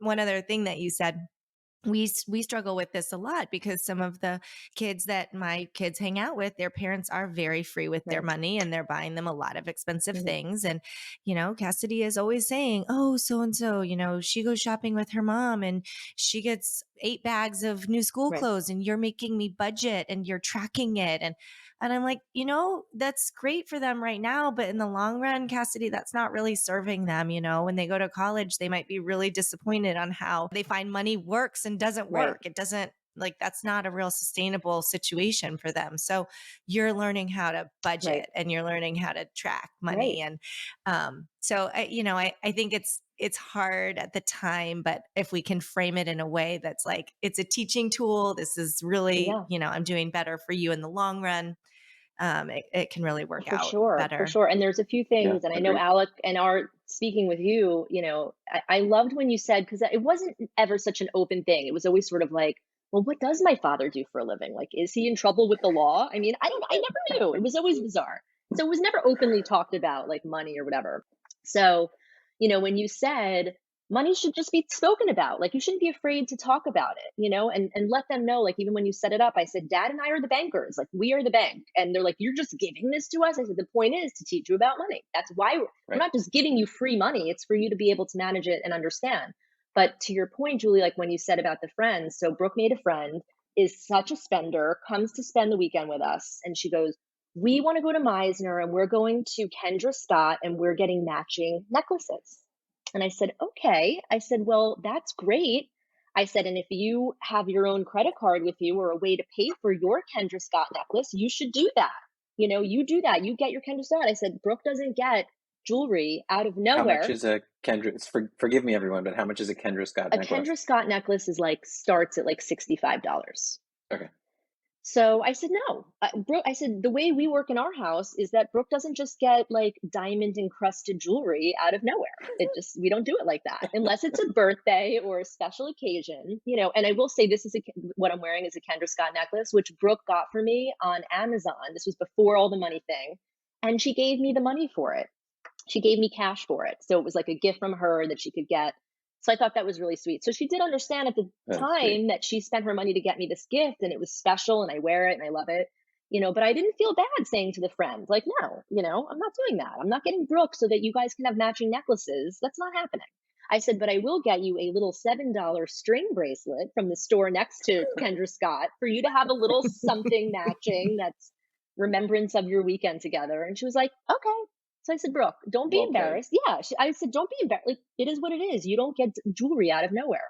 one other thing that you said, we struggle with this a lot because some of the kids that my kids hang out with, their parents are very free with their Right. money and they're buying them a lot of expensive Mhm. things. And, Cassidy is always saying, oh, so and so, she goes shopping with her mom and she gets 8 bags of new school Right. clothes and you're making me budget and you're tracking it. And I'm like, that's great for them right now. But in the long run, Cassidy, that's not really serving them. When they go to college, they might be really disappointed on how they find money works and doesn't Right. work. It doesn't, like, that's not a real sustainable situation for them. So you're learning how to Right. budget and you're learning how to track Right. money. And I think it's hard at the time, but if we can frame it in a way that's like, it's a teaching tool, this is really, Yeah. I'm doing better for you in the long run. It can really work For out sure, for better. sure. And there's a few Yeah, things, and I know agreed. Alec and Art speaking with you, I loved when you said, because it wasn't ever such an open thing. It was always sort of like, well, what does my father do for a living? Like, is he in trouble with the law? I mean, I never knew. It was always bizarre. So it was never openly talked about, like money or whatever. So, when you said money should just be spoken about, like you shouldn't be afraid to talk about it, and let them know, like even when you set it up, I said, Dad and I are the bankers, like we are the bank. And they're like, you're just giving this to us? I said, the point is to teach you about money. That's why we're Right. not just giving you free money. It's for you to be able to manage it and understand. But to your point, Julie, like when you said about the friends, so Brooke made a friend, is such a spender, comes to spend the weekend with us, and she goes, we want to go to Meisner and we're going to Kendra Scott and we're getting matching necklaces. And I said, okay. I said, well, that's great. I said, and if you have your own credit card with you or a way to pay for your Kendra Scott necklace, you should do that. You do that. You get your Kendra Scott. I said, Brooke doesn't get jewelry out of How much nowhere. is a Kendra? Forgive me, everyone, but how much is a Kendra Scott A necklace? Kendra Scott necklace is like starts at like $65. Okay. So I said, no, Brooke, I said, the way we work in our house is that Brooke doesn't just get like diamond encrusted jewelry out of nowhere. We don't do it like that unless it's a birthday or a special occasion, and I will say this is what I'm wearing is a Kendra Scott necklace, which Brooke got for me on Amazon. This was before all the money thing. And she gave me the money for it. She gave me cash for it. So it was like a gift from her that she could get. So I thought that was really sweet. So she did understand at the That's sweet. time that she spent her money to get me this gift and it was special and I wear it and I love it. But I didn't feel bad saying to the friend, like, no, I'm not doing that. I'm not getting Brooke so that you guys can have matching necklaces. That's not happening. I said, but I will get you a little $7 string bracelet from the store next to Kendra Scott for you to have a little something matching that's remembrance of your weekend together. And she was like, okay. So I said, Brooke, don't be Well played. embarrassed. Yeah. I said, don't be embarrassed. Like, it is what it is. You don't get jewelry out of nowhere.